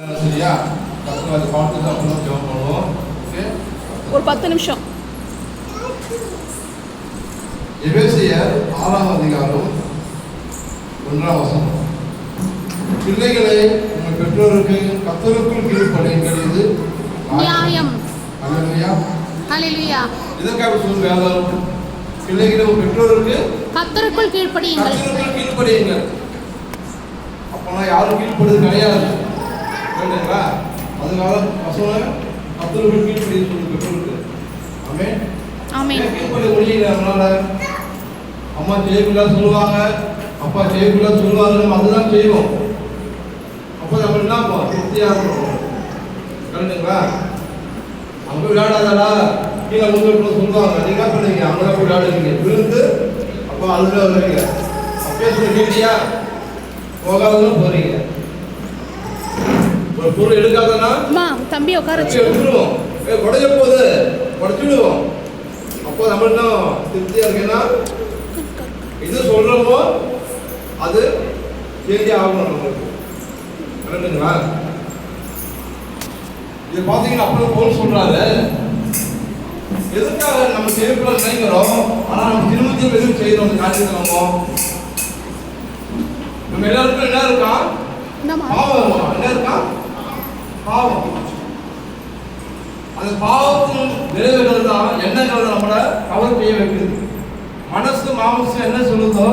சரியா? அதை பார்த்துட்டு அப்புறம் ஜெபம் பண்ணுவோம். ஓகே, ஒரு 10 நிமிஷம். எபேசியர் 6ஆம் அதிகாரம் 1ஆம் வசனம். பிள்ளைகளை உங்கள் பெற்றோருக்கு கர்த்தருக்குள் கீழ்ப்படியுங்கள், இது நியாயம். அல்லேலூயா. அல்லேலூயா. இதற்காக சொல்லும் வேதம், பிள்ளைகளை உங்கள் பெற்றோருக்கு கர்த்தருக்குள் கீழ்ப்படியுங்கள். கர்த்தருக்குள் கீழ்ப்படியுங்கள். அப்போனா யாரும் கீழ்ப்படுறது கிடையாது. கேட்டீங்களா? அதனால வசனம் கர்த்தருக்குள் கீழ்ப்படிய சொல்லி பெற்றோருக்கு. ஆமென். ஆமென். கீழ்ப்படிய முடியல. அதனால அம்மா செய்யக்குள்ள சொல்லுவாங்க, அப்பா செய்யக்குள்ள சொல்லுவாங்க, நம்ம அதுதான் செய்வோம். அப்போ நம்ம என்ன பண்ணுவோம்? திருப்தியாக இருக்கணும். கரெக்டுங்களா? அங்கே விளையாடாதடா கீழே உங்களுக்கு சொல்லுவாங்க, நீங்க என்ன பண்ணுவீங்க? அங்கே போய் விளையாடுவீங்க, விழுந்து அப்போ அழுத வருவீங்க. அப்பயே சொல்ல கேட்டியா? போகாதுன்னு போறீங்க. ஒரு பொருள் எடுக்காதனா தம்பி உட்கார எடுத்துருவோம், உடைய போது உடச்சுடுவோம். அப்போ நம்ம இன்னும் திருப்தியா இருக்கேன்னா இது சொல்றோமோ அது செஞ்சே ஆகணும் நம்மளுக்கு. கரெக்டுங்களா? இது பார்த்தீங்கன்னா அப்புறம் போல் சொல்றாரு, எதுக்காக நம்ம செய்யக்கூட நினைக்கிறோம், ஆனா நம்ம திரும்பத்தையும் எதுவும் செய்யறோம். அந்த காரியத்தை நம்ம எல்லாருக்கும் என்ன இருக்கா? பாவம் இருக்கா? என்ன இருக்கா? பாவம். அந்த பாவத்தின் விளைவுகள் தான் எண்ணங்கள் நம்மளை கவர் செய்ய வைக்கிறது. மனசு மாமசம் என்ன சொல்லுதோ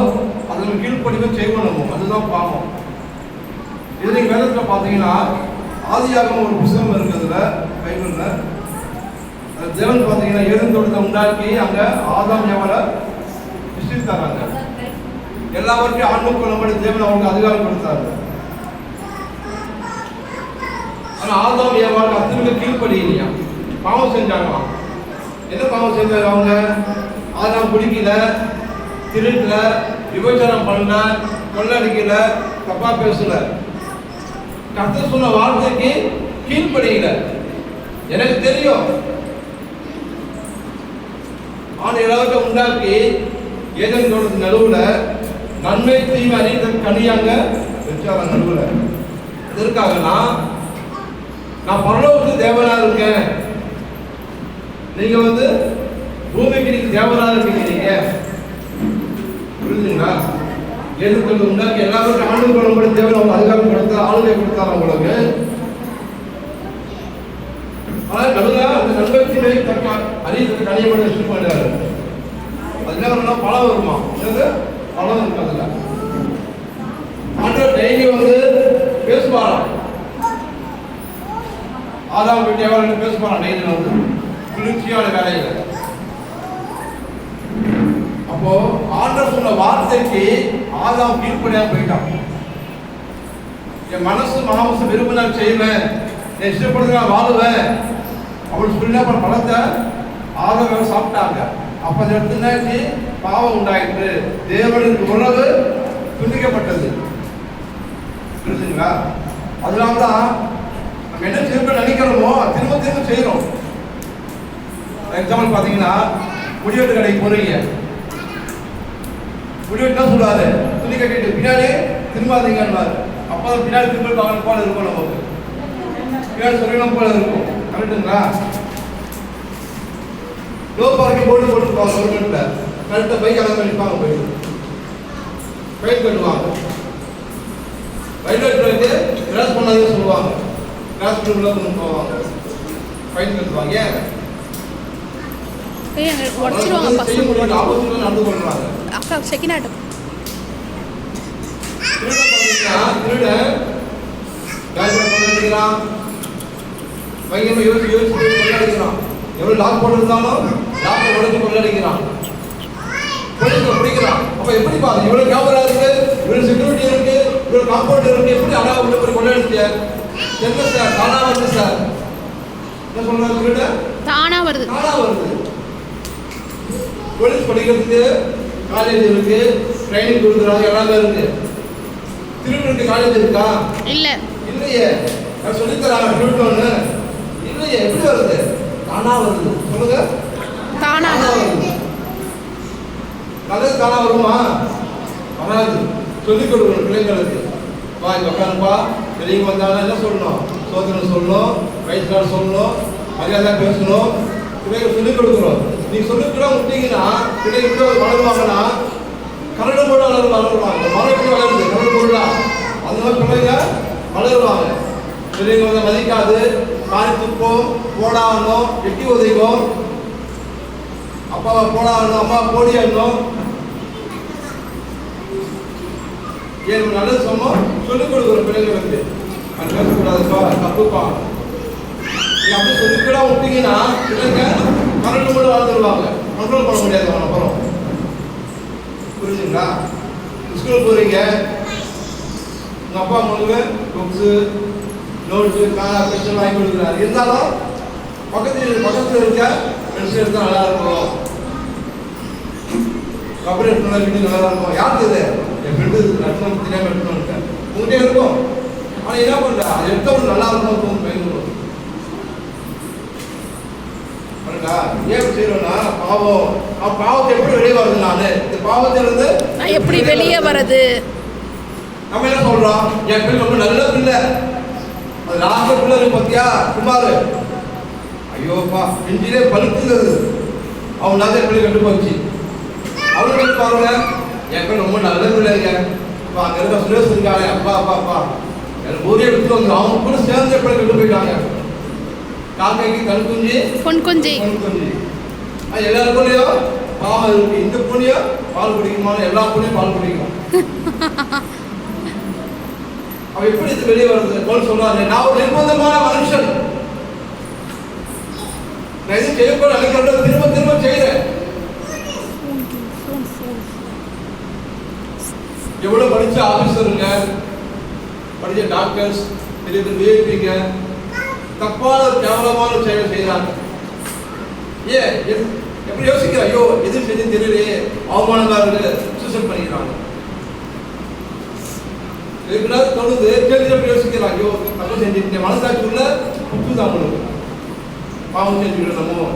அதில் கீழ்ப்படிவும் செய்வோம். அதுதான் பாவம். இது நீங்க வேதத்தில் பார்த்தீங்கன்னா ஆதியாகமம் ஒரு புத்தகம் இருக்குதுல, பைபிள்ல. தேவன் பார்த்தீங்கன்னா ஏதேன் தோட்டத்தை உண்டாக்கி அங்க ஆதாம் ஏவாளை சிருஷ்டித்தாங்க. எல்லாவற்றையும் ஆண்மைக்கு நம்முடைய தேவன் அவங்களுக்கு அதிகாரம் கொடுத்தாரு. ஆனா ஆதாம் ஏவாள் கர்த்தருக்கு கீழ்ப்படியலையா, பாவம் செஞ்சாங்களாம். என்ன பாவம் செஞ்சாங்க அவங்க? ஆதாம் குடிக்கல, திருடல, விபச்சாரம் பண்ணல, கொள்ளடிக்கல, தப்பா பேசல, கர்த்தர் சொன்ன வார்த்தைக்கு கீழ்ப்படியல. எனக்கு தெரியும் ஆனா எல்லாத்தையும் உண்டாக்கி ஏதேன் தோட்டத்தின் நடுவுல நன்மை தீமை அறிந்த கனியாங்க வச்சாங்க நடுவுல. எதற்காகனா, நான் பரலோகத்துக்கு தேவனா இருக்கேன், நீங்க பூமிக்கு நீங்க தேவனா இருக்கீங்க. நீங்க புரிஞ்சுங்களா? ஏதேன் உண்டாக்கி எல்லாருக்கும் ஆண்டு கொள்ளப்பட தேவன் அவங்க அதிகாரம் கொடுத்தா, ஆளுகை கொடுத்தாரு அவங்களுக்கு. ஆனால் நடுவில் அந்த நன்மை தீமை தக்க அறியத்துக்கு கனியப்பட விஷயம் பண்ணாரு. அது என்ன பழம் வருமா? பழம் இருக்கு. அதுல ஆண்டவர் டெய்லி பேசுவாராம். ஆதாம் வீட்டு எவ்வளவு பேசுவாராம் டெய்லி குளிர்ச்சியான வேலையில. அப்போ ஆண்டவர் சொன்ன வார்த்தைக்கு ஆதாம் கீழ்ப்படியாம போயிட்டான். என் மனசு மாமசம் விரும்ப நான் செய்வேன், என் இஷ்டப்படுத்த நான் வாழுவேன் அப்படின்னு சொல்லி பழத்தை ஆதாம் சாப்பிட்டாங்க. அப்ப அந்த இடத்துல பாவம் உண்டாயிற்று, தேவனுக்கு உறவு துண்டிக்கப்பட்டது. புரிஞ்சுங்களா? அதனால்தான் நம்ம என்ன திரும்ப நினைக்கிறோமோ திரும்ப திரும்ப செய்யறோம். எக்ஸாம்பிள் பாத்தீங்கன்னா, முடிவெட்டு கடைக்கு போறீங்க, முடிவெட்டு தான் சொல்லுவாரு, துணி கட்டிட்டு பின்னாடி திரும்பாதீங்கன்னாரு. அப்பதான் பின்னாடி திரும்ப பார்க்கணும் போல இருக்கும், நமக்கு பின்னாடி சொல்லணும் போல இருக்கும். கரெக்டுங்களா? லோ பார்க்கிங் போர்டு போட்டுருப்பாங்க கவர்மெண்ட்ல. கரெக்டாக பைக் அலர்ட் பண்ணிப்பாங்க, போயிட்டு ஃபைன் கட்டுவாங்க. ரைட் ரைட்டு கிராஸ் பண்ணாதே சொல்லுவாங்க, கிராஸ் பண்ணி உள்ள கொண்டு போவாங்க, ஃபைன் கட்டுவாங்க. செய்ய முடியாது, ஆபத்துல நடந்து கொள்றாங்க. அக்கா செகண்ட் ஆட்டம் திருடன் காய்ச்சல் கொண்டாடிக்கிறான், பயங்கரமா யோசிச்சு கொண்டாடிக்கிறான். எவ்வளவு லாக் போட்டிருந்தாலும் லாக்கை உடச்சு கொள்ளடிக்கிறான், போலீஸ் பிடிக்கிறான். அப்ப எப்படி பாருங்க, இவ்வளவு கேமரா இருக்கு, இவ்வளவு செக்யூரிட்டி இருக்கு, இவ்வளவு காம்பவுண்ட் இருக்கு, எப்படி அழகா உள்ள போய் கொள்ளடிச்ச? என்ன சார் தானா வருது சார்? என்ன சொல்றாரு? திருட தானா வருது. போலீஸ் படிக்கிறதுக்கு காலேஜ் இருக்கு, ட்ரைனிங் கொடுக்குறாங்க, எல்லாமே இருக்கு. திருடனுக்கு காலேஜ் இருக்கா? இல்லையே. நான் சொல்லித்தராங்க திருடன்னு இல்லையே. எப்படி வருது? தானா வருது. சொல்லுங்க, தானா வருது. நல்லது தானா வருமா? வராது. சொல்லிக் கொடுக்கணும் பிள்ளைங்களுக்கு. வா இங்க உட்காருப்பா, பெரியவங்க வந்தாலும் என்ன சொல்லணும்? சோதனை சொல்லணும், வயசுக்கார சொல்லணும், மரியாதை பேசணும், பிள்ளைகள் சொல்லிக் கொடுக்குறோம். நீங்க சொல்லிக்கூட விட்டீங்கன்னா பிள்ளைகள் வளருவாங்கன்னா கரடு போட வளருவாங்க. மழை எப்படி வளருது? கரடு போடா. அந்த மாதிரி பிள்ளைங்க வளருவாங்க. பிள்ளைங்க வந்து மதிக்காது, காரி துப்போம், போடாடணும், எட்டி உதைக்கும், அப்பாவை போடாடணும், அம்மா போடியாடணும். ஏன் நல்லது சொன்னோம் சொல்லிக் கொடுக்குறோம் பிள்ளைங்களுக்கு. அது பேசக்கூடாதுப்பா, தப்புப்பா. நீங்க அப்படி சொல்லிக்கூட விட்டீங்கன்னா பிள்ளைங்க கரண்டு போட வளர்ந்துருவாங்க. கண்ட்ரோல் பண்ண முடியாது அவனை அப்புறம். புரிஞ்சுங்களா? ஸ்கூல் போறீங்க, உங்க அப்பா உங்களுக்கு புக்ஸு, நோட்டு, பென்சில் வாங்கி கொடுக்குறாரு. இருந்தாலும் பக்கத்தில் இருக்க பென்சில் எடுத்தா நல்லா இருக்கும், கபடி எடுத்தா வீட்டு நல்லா இருக்கும். யாருக்கு இது? என் ஃப்ரெண்டு லட்சணம் தெரியாமல் எடுக்கணும்னு உங்கள்கிட்ட இருக்கும். ஆனால் என்ன பண்ணுற, அது எடுத்தவங்க நல்லா இருக்கணும் பயன்படும். ஏன் செய்யறோம்னா பாவம். பாவத்தை எப்படி வெளியே வருது? நானு இந்த பாவத்திலிருந்து எப்படி வெளியே வருது? நம்ம என்ன சொல்றோம்? என் பிள்ளை ரொம்ப நல்ல பிள்ளை, அது லாஸ்ட் பிள்ளை பத்தியா குமார், ஐயோப்பா நெஞ்சிலே பழுத்துகிறது, அவன் தான் என் பிள்ளை கட்டு போச்சு. அவனுக்கு பாருங்க, என் பிள்ளை ரொம்ப நல்ல பிள்ளைங்க, அங்க இருக்க சுரேஷ் இருக்காங்க, அப்பா அப்பா அப்பா எனக்கு ஊரே விட்டு வந்து அவங்க கூட சேர்ந்து பிள்ளை கட்டு போயிட்டாங்க. காக்கைக்கு கண் குஞ்சு பொன் குஞ்சு எல்லாருக்குள்ளேயும் பாவம் இருக்கு. இந்த பூனையும் பால் குடிக்குமான, எல்லா பூனையும் பால் குடிக்கும். அவ எப்படி இது வெளியே வருது? போல் சொல்றாரு, நான் ஒரு நிர்பந்தமான மனுஷன், நான் எதுவும் செய்யக்கூட நினைக்கிறத திரும்ப திரும்ப செய்யறேன். எவ்வளவு படிச்ச ஆபீசருங்க, படிச்ச டாக்டர்ஸ், பெரிய பெரிய விஐபிங்க தப்பான கேவலமான செயலை செய்யறாங்க. ஏன் எப்படி யோசிக்கிற? ஐயோ எது செஞ்சு தெரியலையே, அவமானமா இருக்கு, சூசைட் பண்ணிக்கிறாங்க. எப்படியாவது தொழுது கேள்வி எப்படி யோசிக்கிறாங்க? ஐயோ தப்பு செஞ்சுட்டு மனசாட்சிக்குள்ள புத்துதான் அவங்களுக்கு பாவம் செஞ்சுக்கிடணும்.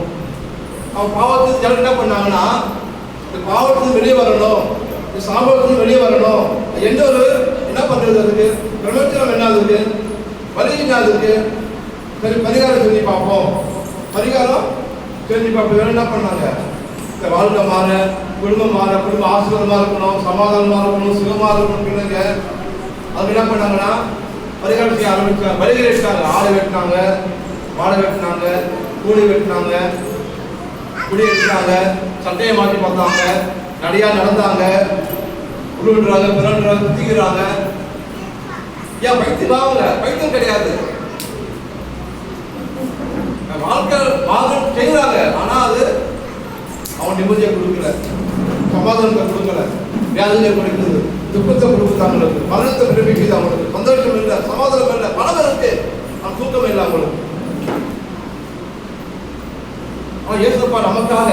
அவன் பாவத்துக்கு ஜனம் என்ன பண்ணாங்கன்னா, இந்த பாவத்துக்கு வெளியே வரணும், இந்த சாபத்துக்கு வெளியே வரணும். எந்த ஒரு என்ன பண்றது? அதுக்கு பிரமச்சனம் என்ன? அதுக்கு வலி என்ன? அதுக்கு சரி பரிகாரம் செஞ்சு பார்ப்போம். பரிகாரம் செஞ்சு பார்ப்போம். என்ன பண்ணாங்க? இந்த வாழ்க்கை மாற, குடும்பம் மாற, குடும்பம் ஆசீர்வாதமா இருக்கணும், சமாதானமா இருக்கணும், சுகமா இருக்கணும் பிள்ளைங்க. அது என்ன பண்ணாங்கன்னா பரிகாரம் செய்ய ஆரம்பிச்சாங்க. பலிகளை எடுத்தாங்க. ஆடு வெட்டினாங்க, வாழை வெட்டினாங்க, கூடி வெட்டினாங்க, குடி எடுத்தாங்க, சட்டையை மாற்றி பார்த்தாங்க, நடையா நடந்தாங்க, உருவிடுறாங்க, பிறன்றாங்க, குத்திக்கிறாங்க. ஏன் பைத்தியம் வாங்க? பைத்தியம் கிடையாது. வாழ்க்கை வாழ்க்கை செய்யறாங்க. ஆனா அது அவன் நிம்மதியை கொடுக்கல, சமாதானத்தை கொடுக்கல, வியாதியை கொடுக்குது, துக்கத்தை கொடுக்குது, அவங்களுக்கு மரணத்தை பிறப்பிக்குது, அவங்களுக்கு சந்தோஷம் இல்லை, சமாதானம் இல்லை, பணம் இருக்கு, அவன் தூக்கம் இல்லை அவங்களுக்கு. அவன் இயேசுப்பா நமக்காக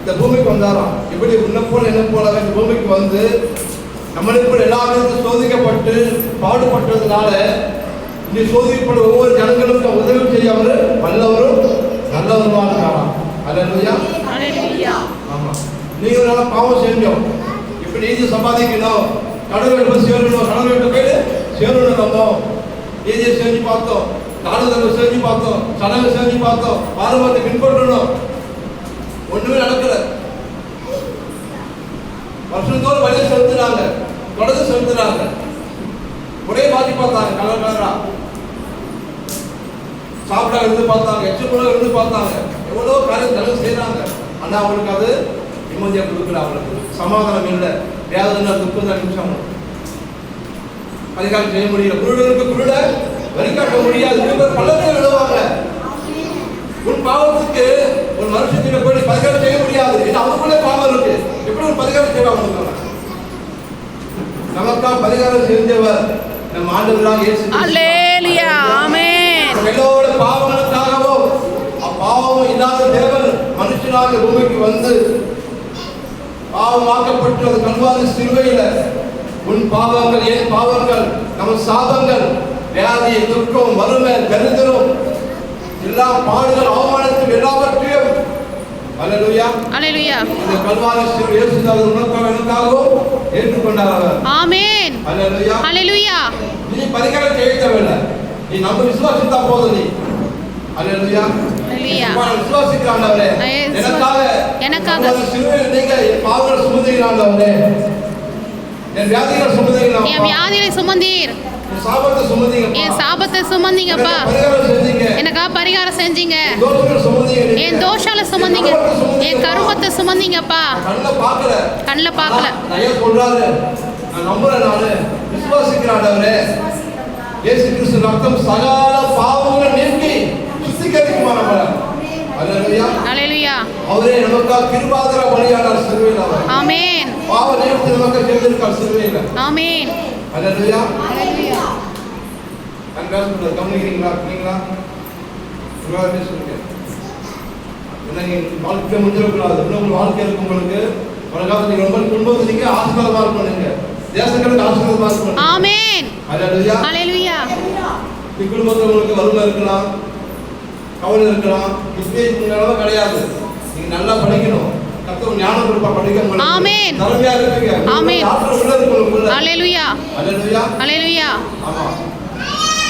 இந்த பூமிக்கு வந்தாராம். எப்படி உன்னை போல என்ன போல இந்த பூமிக்கு வந்து நம்மளுக்கு எல்லா விதத்தையும் சோதிக்கப்பட்டு பாடுபட்டதுனால இங்கே சோதிக்கப்பட்ட ஒவ்வொரு ஜனங்களுக்கும் உதவி செய்ய அவர் வல்லவரும் நல்லவருமா இருக்காராம். அல்லேலூயா. ஆமா, நீங்க நல்லா பாவம் செஞ்சோம், இப்ப நீதி சம்பாதிக்கணும், கடவுள் போய் சேரணும், கடவுள்கிட்ட போய் சேரணும். நம்ம நீதியை செஞ்சு பார்த்தோம், தானதங்களை செஞ்சு பார்த்தோம், சடங்கை செஞ்சு பார்த்தோம், பாரம்பரியத்தை பின்பற்றணும், ஒண்ணுமே நடக்கல. வருஷத்தோடு வழியை செலுத்துறாங்க, தொடர்ந்து செலுத்துறாங்க, ஒரே மாற்றி பார்த்தாங்க, கலர் கலரா சாப்பிட்டா இருந்து பார்த்தாங்க, எச்சப்படம் இருந்து பார்த்தாங்க, எவ்வளோ காரியம் நல்லது செய்யறாங்க. ஆனால் அவங்களுக்கு அது நிம்மதியாக கொடுக்கல, அவங்களுக்கு சமாதானம் இல்லை, வேதனை துக்கம் தான் நிமிஷம் அதிகாரம் செய்ய முடியல. குருடருக்கு குருட வழிகாட்ட முடியாது, பள்ளத்தை விடுவாங்க. உன் பாவத்துக்கு ஒரு மனுஷத்திட்ட போய் பரிகாரம் செய்ய முடியாது, ஏன்னா அவங்களுக்குள்ளே பாவம் இருக்கு. எப்படி ஒரு பரிகாரம் செய்வாங்க? நமக்கா பரிகாரம் செஞ்சவர் நம் ஆண்டவராக இயேசு. அல்லேலூயா. ஆமென். எல்லோருடைய பாவங்களுக்காகவும் அப்பாவம் இல்லாத தேவன் மனுஷனாக பூமிக்கு வந்து பாவமாக்கப்பட்டு அது கல்வாரி சிலுவையில உன் பாவங்கள், என் பாவங்கள், நம்ம சாபங்கள், வியாதி, துக்கம், வறுமை, தரித்திரம், எல்லா பாடுகள், அவமானத்தில் எல்லாவற்றையும் அல்லேலூயா அல்லேலூயா இந்த கல்வாரி சிலுவை இயேசுதால் உனக்காக எனக்காகவும் ஏற்றுக்கொண்டார் அவர். ஆமென். அல்லேலூயா அல்லேலூயா. நீ பரிகாரம் செய்ய தேவையில்லை, நீ நம்ம விசுவாசித்தா போதும் நீ. அல்லேலூயா. அல்லேலூயா. நான் விசுவாசிக்கிறேன் ஆண்டவரே. எனக்காக சிலுவையில் நீங்க என் பாவங்களை சுமந்தீங்க ஆண்டவரே. என் வியாதிகளை சுமந்தீங்க. என் வியாதிகளை சுமந்தீர். என் சாபத்தை சுமந்தீங்க. என் சாபத்தை சுமந்தீங்கப்பா. எனக்காக பரிகாரம் செஞ்சீங்க. என் தோஷால சுமந்தீங்க. என் கருமத்தை சுமந்தீங்கப்பா. கண்ணுல பார்க்கல. நான் சொல்றாரு, நான் நம்புறேன், நானு விசுவாசிக்கிறேன் ஆண்டவரே. இயேசு கிறிஸ்து ரத்தம் சகல பாவங்களை நீக்கி சுத்திகரிக்குமா நம்மள. அல்லேலூயா. அல்லேலூயா. அவரே நமக்காக கிருபாதார பலியானார் சிலுவையில். அவர் ஆமென். பாவ நிவர்த்தி நமக்கு செய்திருக்கார் சிலுவையில். ஆமென். அல்லேலூயா. அல்லேலூயா. அன்பார்ந்த கவனிக்கிறீங்களா? நீங்களா உங்களோட சொல்லுங்க. என்ன வாழ்க்கை முடிஞ்சிடக்கூடாது. இன்னும் வாழ்க்கை இருக்கு உங்களுக்கு. உலகத்தில் நீங்க ரொம்ப துன்பத்துக்கு ஆசீர்வாதமா இருக்கணுங்க. தேசங்களுக்கு ஆசீர்வாதமா இருக்கணும். ஆமென். அல்லேலூயா. அல்லேலூயா. குடும்பத்தில் உங்களுக்கு வறுமை இருக்கலாம், கவலை இருக்கலாம். இப்படி நிலைமை கிடையாது. நீங்க நல்லா படிக்கணும். கர்த்தர் ஞானம் கொடுப்பா படிக்க. ஆமென். திறமையா இருப்பீங்க. ஆமென். ஆற்றல் உள்ள இருக்குள்ள. அல்லேலூயா. அல்லேலூயா. அல்லேலூயா. ஆமா.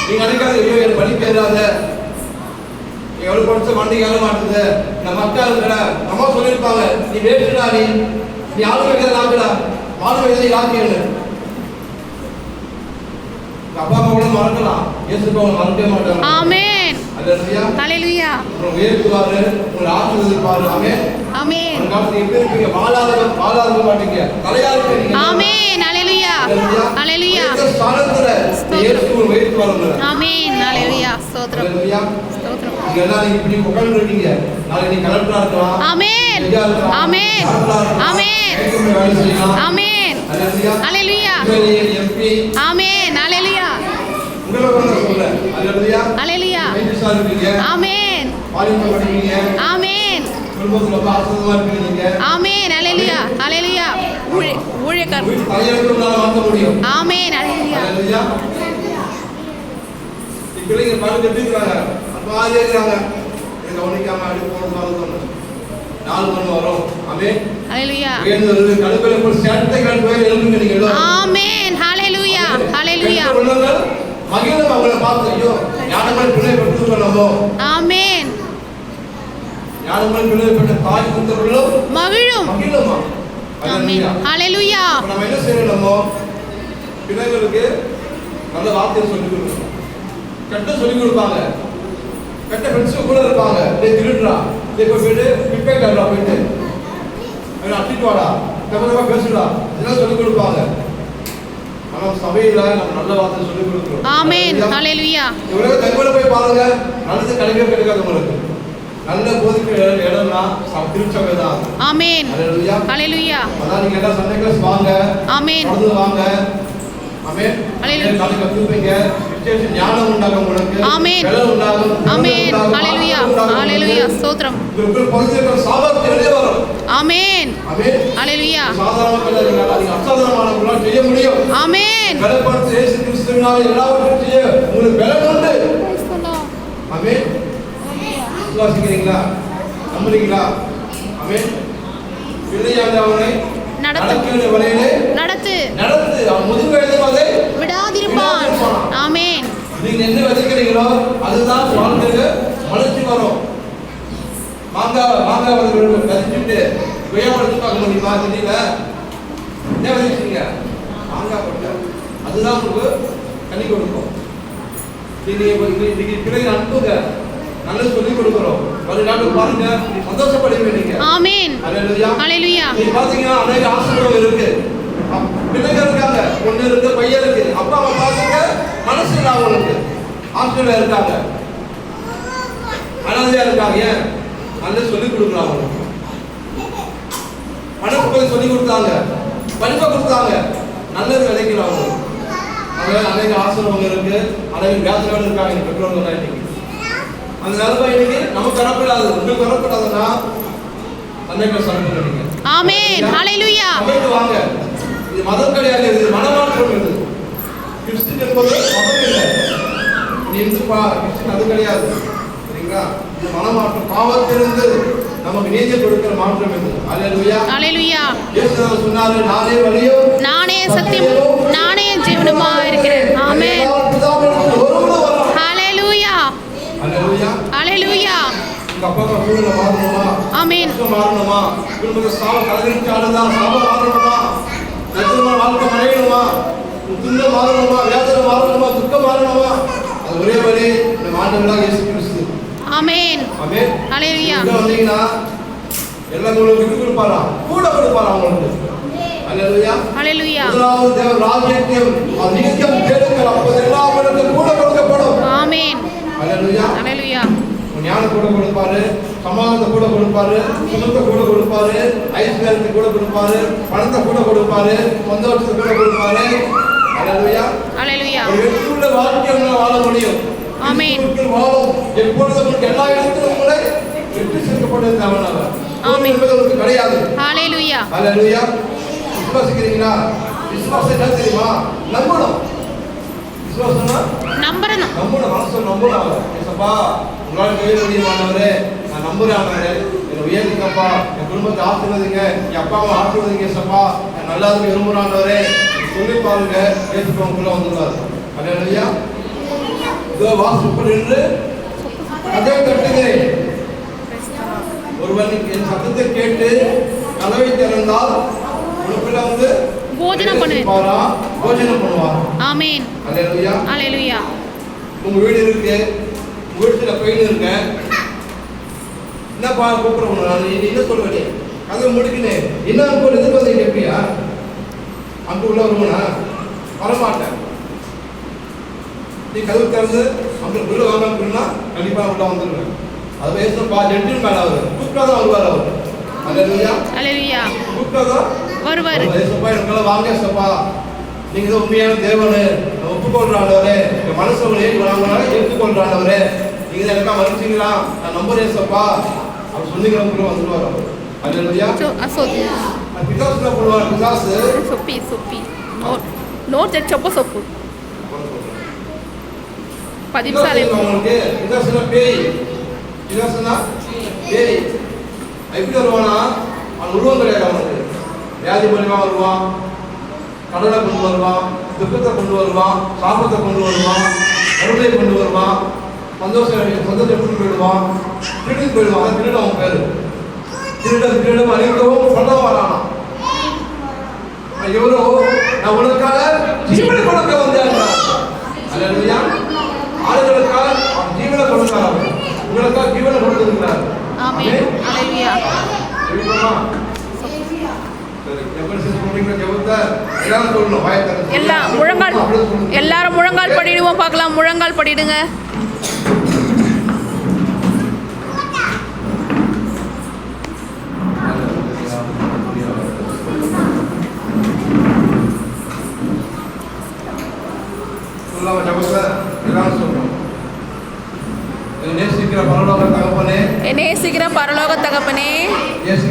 நீங்க நினைக்காத ஐயோ எனக்கு படிக்க ஏறாத, எவ்வளவு படிச்ச வண்டி ஏற மாட்டுது, நம்ம அக்கா இருக்கிற அம்மா சொல்லியிருப்பாங்க, நீ வேற்றுடா, நீ ஆளு வைக்கிற நாக்குடா, மாடு வைக்கிற நாக்கியன்னு. அப்பா அம்மா கூட மறக்கலாம், இயேசுக்கு அவங்க மறக்கவே மாட்டாங்க. ஆமென். அல்லேலூயா. அல்லேலூயா. உங்களை உயர்த்துவாரு, உங்களை ஆசீர்வதிப்பாரு. ஆமென். ஆமென். அந்த காலத்துல எப்படி இருப்பீங்க? வாழாத மாட்டீங்க, தலையா இருப்பீங்க. ஆமென். அல்லேலூயா. அல்லேலூயா. இந்த ஸ்தானத்துல இயேசு உங்களை உயர்த்துவாரு உங்களை. ஆமென். அல்லேலூயா. ஸ்தோத்திரம். அல்லேலூயா. ஸ்தோத்திரம். நீங்க எல்லாம் இப்படி உட்கார்ந்து இருக்கீங்க. நாளைக்கு நீ கலெக்டரா இருக்கலாம். ஆமென். ஆமென். ஆமென். ஆமென். அல்லேலூயா. எம்பி. ஆமென். அல்லேலூயா. உங்களை நான் சொல்றேன். அல்லேலூயா. அல்லேலூயா. மைதிசா இருக்கீங்க. ஆமென். பாலிமர் படிக்கிறீங்க. ஆமென். குடும்பத்துல ஆசீர்வாதமா இருக்கீங்க. ஆமென். அல்லேலூயா. அல்லேலூயா. ஊழியக்காரர் தலையெழுத்து நான் மாத்த முடியும். ஆமென். அல்லேலூயா. அல்லேலூயா. பிள்ளைங்க பாருங்க எப்படி இருக்காங்க, அப்பாவே இருக்காங்க. இதை கவனிக்காம அடி போனது 4 மணி வரும். ஆமென். அல்லேலூயா. வேணும்னு கடுப்பையில போய் சேர்த்தை கடுப்பை எழுதுங்க நீங்க எல்லாம். ஆமென். அல்லேலூயா. அல்லேலூயா. உள்ளங்கள் மகிழும் அவங்களை பார்த்து, ஐயோ ஞானமான பிள்ளை பெற்று நம்ம. ஆமென். ஞானமான பிள்ளை பெற்ற தாய் புத்தர்களும் மகிழும். மகிழுமா. ஆமென். அல்லேலூயா. நம்ம என்ன செய்யணும்? நம்ம பிள்ளைகளுக்கு நல்ல வார்த்தையை சொல்லிக் கொடுக்கணும். கெட்ட சொல்லிக் கொடுப்பாங்க, கெட்ட ஃப்ரெண்ட்ஸ் கூட இருப்பாங்க. டே திருடுறா, டே போயிட்டு பிட்பே கார்டா போயிட்டு அட்டிட்டு வாடா, தப்பா பேசுடா, இதெல்லாம் சொல்லிக் கொடுப்பாங்க. ஆனா சபையில நம்ம நல்ல வார்த்தை சொல்லிக் கொடுக்கிறோம். ஆமென். அல்லேலூயா. இவங்க தங்கோல போய் பாருங்க, நல்லது கிடைக்கவே கிடைக்காது உங்களுக்கு. நல்ல போதிக்கிற இடம்னா திருச்சபை தான். ஆமென். அல்லேலூயா. அல்லேலூயா. அதான் நீங்க எல்லாம் சண்டே கிளாஸ் வாங்க. ஆமென். தொடர்ந்து வாங்க. ஆமென். அல்லேலூயா. நாளைக்கு கத்துப்பீங்க. விசேஷ ஞானம் உண்டாகும் உங்களுக்கு. ஆமென். பலம் உண்டாகும். ஆமென். அல்லேலூயா. அல்லேலூயா. ஸ்தோத்திரம். உங்களுக்கு பரிசுத்த சாபத்து வெளியே வரும். ஆமென். ஆமென். அல்லேலூயா. சாதாரண நீங்க அசாதாரணமானவங்களால செய்ய முடியும். ஆமென். பலப்படுத்த இயேசு கிறிஸ்துவினால் எல்லாவற்றையும் செய்ய உங்களுக்கு பலம் உண்டு. ஆமென். விசுவாசிக்கிறீங்களா? நம்புறீங்களா? ஆமென். பிள்ளையாக அவனை நடக்கிற வழியிலே நடத்து. அவன் முதிர் வயது வரை விடாதிருப்பான். ஆமென். நீங்க என்ன விதைக்கிறீங்களோ அதுதான் வாழ்க்கையில வளர்ச்சி வரும். மாங்காய் விதைச்சுட்டு கொய்யாப்பழத்தை பார்க்க முடியுமா? தெரியல. என்ன விதைச்சீங்க? மாங்காய் பழத்தை. அதுதான் உங்களுக்கு கனி கொடுக்கும். இன்னைக்கு பிள்ளைங்க அனுப்புங்க, நல்லது சொல்லிக் கொடுக்கிறோம். வருங்காலம் பாருங்க, சந்தோஷப்படுவீங்க நீங்க. ஆமென். அல்லேலூயா. அல்லேலூயா. நீங்க பாத்தீங்கன்னா அநேக ஆசீர்வாதம் இருக்கு. பிள்ளைங்க இருக்காங்க, பொண்ணு இருக்கு, பையன் இருக்கு. அப்பா அம்மா பாத்துங்க, மனசு இல்ல அவங்களுக்கு. ஆஸ்திரேலியா இருக்காங்க, அனாதையா இருக்காங்க. ஏன்? நல்லது சொல்லிக் கொடுக்குறாங்க. மனசு போய் சொல்லிக் கொடுத்தாங்க, படிப்பை கொடுத்தாங்க, நல்லது விதைக்கிறாங்க. அதனால அநேக ஆசீர்வாதம் இருக்கு. அநேக வியாதியோடு இருக்காங்க பெற்றோர்கள் இன்னைக்கு. அந்த நிலைமை இன்னைக்கு நமக்கு வரக்கூடாது. உங்களுக்கு வரக்கூடாதுன்னா அன்னைக்கு சொல்லுங்க நீங்க. ஆமென். ஹalleluya. சபைக்கு வாங்க. இது மதம் கிடையாது, இது மனமாற்றம். இது கிறிஸ்து என்பது மதம் இல்லை. நீ இந்துப்பா, கிறிஸ்து அது கிடையாது. சரிங்களா? இது மனமாற்றம். பாவத்திலிருந்து நமக்கு நீதி கொடுக்கிற மாற்றம் இது. ஹalleluya. ஹalleluya. இயேசு சொன்னாரு, நானே வழியும் நானே சத்தியமும் நானே ஜீவனுமா இருக்கிறேன். ஆமென். ஹalleluya. உங்க அப்பா அம்மா சூழ்நிலை மாறணுமா? ஆமென். கஷ்டம் மாறணுமா? குடும்பத்தை கலகரிச்சு ஆளுதான் சாபம் மாறணுமா? நச்சமான வாழ்க்கை மறையணுமா? துன்பம் மாறணுமா? வேதனை மாறணுமா? துக்கம் மாறணுமா? அது ஒரே வழி நம்ம ஆண்டவராக இயேசு கிறிஸ்து. ஆமென். ஆமென். ஹalleluya. இங்க வந்தீங்கன்னா எல்லாம் உங்களுக்கு விட்டு கொடுப்பாரா? கூட கொடுப்பாரா உங்களுக்கு? ஹalleluya. ஹalleluya. முதலாவது தேவ ராஜ்யத்தையும் நித்தியம் தேடுங்கள், அப்போது எல்லாம் உங்களுக்கு கூட கொடுக்கப்படும். ஆமென். ஹalleluya. ஹalleluya. ஞானம் கூட கொடுப்பாரு, சமாதானத்தை கூட கொடுப்பாரு, சுகத்தை கூட கொடுப்பாரு, ஐஸ்வர்யத்தை கூட கொடுப்பாரு, பணத்தை கூட கொடுப்பாரு, சந்தோஷத்தை கூட கொடுப்பாரு. ஹalleluya. ஹalleluya. ஒரு வெற்றியுள்ள வாழ்க்கை உங்களால் வாழ முடியும். ஆமென். வாழும் எப்பொழுது உங்களுக்கு எல்லா இடத்திலும் உங்களை வெற்றி சேர்க்கப்பட்டது அவனால. ஆமென். என்பது உங்களுக்கு கிடையாது. ஹalleluya. ஹalleluya. விசுவாசிக்கிறீங்களா? விசுவாசம் என்ன தெரியுமா? நம்பணும். விசுவாசம்னா நம்பணும். நம்பணும், மனசு நம்பணும். அவர் ஏசப்பா உங்களால் செய்ய முடியுமானவரே, நான் நம்புறேன் ஆண்டவரே, என்னை உயர்த்துங்கப்பா, என் குடும்பத்தை ஆசீர்வதிங்க, என் அப்பா அம்மா ஆசீர்வதிங்க ஏசப்பா, நான் நல்லாதுக்கு விரும்புறாண்டவரே சொல்லி பாருங்க. ஏற்றுக்கவங்களுக்குள்ள வந்துடுவார். ஹalleluya. இதோ வாசல் நின்று கதவை தட்டுகிறேன். ஒருவன் என் சத்தத்தை கேட்டு கதவை திறந்தால் உனக்குள்ள வந்து போஜனம் பண்ணுவாரா? போஜனம் பண்ணுவார். ஆமென். ஹalleluya. ஹalleluya. உங்க வீடு இருக்கு, வீட்டுல பெயின் இருக்கு, என்னப்பா கூப்பிடுறோம், நான் நீ என்ன சொல்றீங்க? கதவை முடிக்கினேன், என்ன அனுப்ப எதிர்பார்த்து கேட்பியா? அங்கு உள்ள வருவனா? வரமாட்டேன். நீ கதவு திறந்து அங்க உள்ள வாங்க கண்டிப்பா உள்ள வந்துடுவேன். அது வயசுப்பா ஜென்டில் மேல அவர் கூப்பிட்டாதான் வருவார். அவர் ஹalleluya. ஹalleluya. கூப்பிட்டாதான் வருவார். வயசுப்பா எனக்குள்ள வாங்க ஏசப்பா, நீங்க தான் உண்மையான தேவனே, நான் ஒப்புக்கொள்றாண்டவரே, என் மனசுல ஏற்றுக்கொள்றாங்க ஏற்றுக்கொள்றாண்டவரே, நீங்க தான் எனக்கா மன்னிச்சீங்களா, நான் நம்புறேன் ஏசப்பா அவர் சொன்னீங்களா வந்துடுவார். அவர் ஹalleluya. பிசாசு என்ன பண்ணுவார்? பிசாசு சொப்பி நோட் செப்ப சொப்பு 10 நிமிஷம் உங்களுக்கு பிசாசுனா பேய். பிசாசுனா பேய். எப்படி வருவானா? அவன் உருவம் கிடையாது. அவனுக்கு வியாதி மூலியமா வருவான், கடலை கொண்டு வருவான், துக்கத்தை கொண்டு வருவான், சாபத்தை கொண்டு வருவான், கருணையை கொண்டு வருவான், சந்தோஷத்தை கொண்டு போயிடுவான், திருடி போயிடுவான். திருட அவன் பேரு திருடம் அழிக்கவும் சொல்ல வரானா. எவரோ நான் உனக்காக ஜீவனை கொடுக்க வந்தேன். ஹalleluya. ஆளுகளுக்காக ஜீவனை கொடுக்கிறார், உங்களுக்காக ஜீவனை கொடுத்திருக்கிறார். ஆமென். ஹalleluya. எல்லாரும் முழங்கால் படிடுவோம். பார்க்கலாம், முழங்கால் படிடுங்க. நேசிக்கிற பரலோக தகப்பனே, இயேசு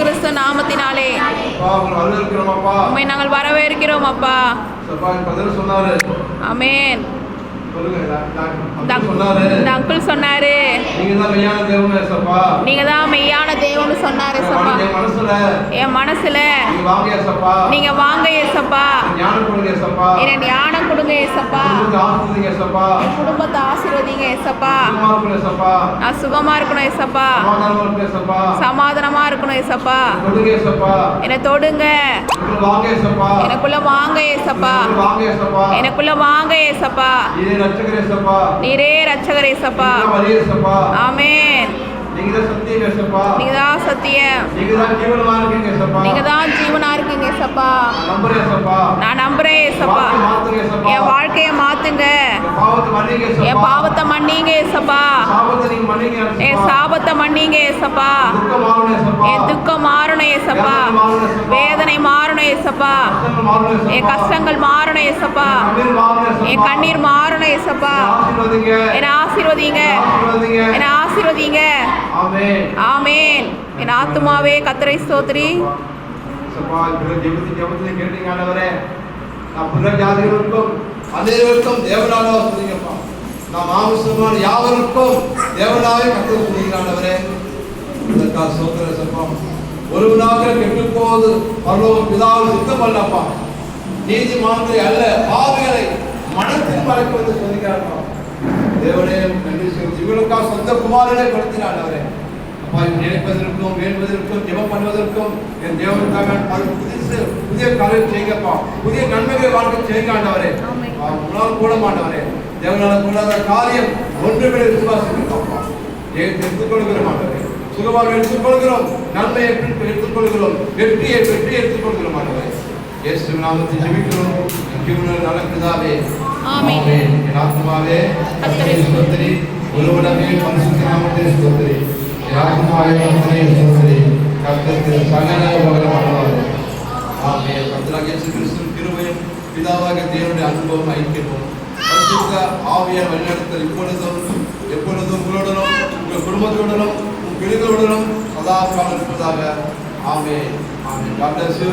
கிறிஸ்து நாமத்தினாலே உம்மை நாங்கள் வரவேற்கிறோம் அப்பா. ஆமென். அங்கிள் சொன்னாரு நீங்க தான் மெய்யான தேவன்னு சொன்னாரு. என் மனசுல நீங்க வாங்க ஏசப்பா, எனக்கு ஞானம் கொடுங்க ஏசப்பா, என் குடும்பத்தை ஆசீர்வதிங்க ஏசப்பா, நான் சுகமா இருக்கணும் ஏசப்பா, சமாதானமா இருக்கணும் ஏசப்பா, என்னை தொடுங்க, எனக்குள்ள வாங்க ஏசப்பா, எனக்குள்ள வாங்க ஏசப்பா, நீரே ரட்சகர் ஏசப்பா. ஆமென். நீங்க தான் சத்தியம், நீங்க தான் ஜீவனா இருக்கீங்க ஏசப்பா. நான் நம்புறேன் ஏசப்பா. என் வாழ்க்கைய மாத்துங்க, என் பாவத்தை மன்னிங்க ஏசப்பா, என் சாபத்தை மன்னிங்க ஏசப்பா, என் துக்கம் மாறணும் ஏசப்பா, வேதனை மாறணும் ஏசப்பா, என் கஷ்டங்கள் மாறணும் ஏசப்பா, என் கண்ணீர் மாறணும் ஏசப்பா, என்னை ஆசீர்வதிங்க, என்னை ஆசீர்வதிங்க. ஆமென். என் ஆத்துமாவே கர்த்தரை ஸ்தோத்திரி. அனைவருக்கும் தேவனாக சொல்லுங்கப்பா, நாம் ஆவசியமான யாவருக்கும் தேவனாவே கர்த்தர் சொல்லுகிறானவரே, இதற்காக சோத்திர சப்பம். ஒருவனாக கெட்டு போவது பரலோக பிதாவின் சித்தம் அல்லப்பா, நீதிமான்களை அல்ல பாவிகளை மனத்தில் மறைப்பது சொல்லுகிறாப்பா. தேவனே நன்றி செலுத்தி சொந்த குமாரனை கொடுத்தினார் ஆண்டவரே. அப்பா நினைப்பதற்கும் வேண்டுவதற்கும் ஜெபம் பண்ணுவதற்கும் என் தேவனுக்காக புதிய காரியம் செய்யுங்கப்பா. புதிய நன்மைகளை வாழ்க்கை செய்யுங்க ஆண்டவரே. உங்களால் கூட மாட்டவரே தேவனால கூடாத காரியம் ஒன்றுமே விசுவாசிக்கிறோம். எடுத்துக் கொள்கிறோம் ஆண்டவரே. சுகமாக எடுத்துக் கொள்கிறோம். நன்மையை எடுத்துக் கொள்கிறோம். வெற்றி எடுத்துக் கொள்கிறோம் ஆண்டவரே. இயேசு நாமத்தில் ஜெபிக்கிறோம். ஜீவனுள்ள நல்ல பிதாவே, ஆமென். என் ஆத்துமாவே கர்த்தரை ஸ்தோத்திரி. ஒருவனமே பரிசுத்த நாமத்தை ஸ்தோத்திரி. என் ஆத்துமாவே கர்த்தரை ஸ்தோத்திரி. கர்த்தருக்கு சகல உபகாரமானவர். ஆமென். கர்த்தராகிய இயேசு கிறிஸ்துவின் கிருபையும் பிதாவாகிய தேவனுடைய அன்பும் ஐக்கியமும் பரிசுத்த ஆவியார் வழிநடத்தல் இப்பொழுதும் எப்பொழுதும் உங்களுடனும் உங்கள் குடும்பத்துடனும் உங்கள் பிள்ளைகளுடனும் சதா காலம் இருப்பதாக. ஆமென். ஆமென். God bless you.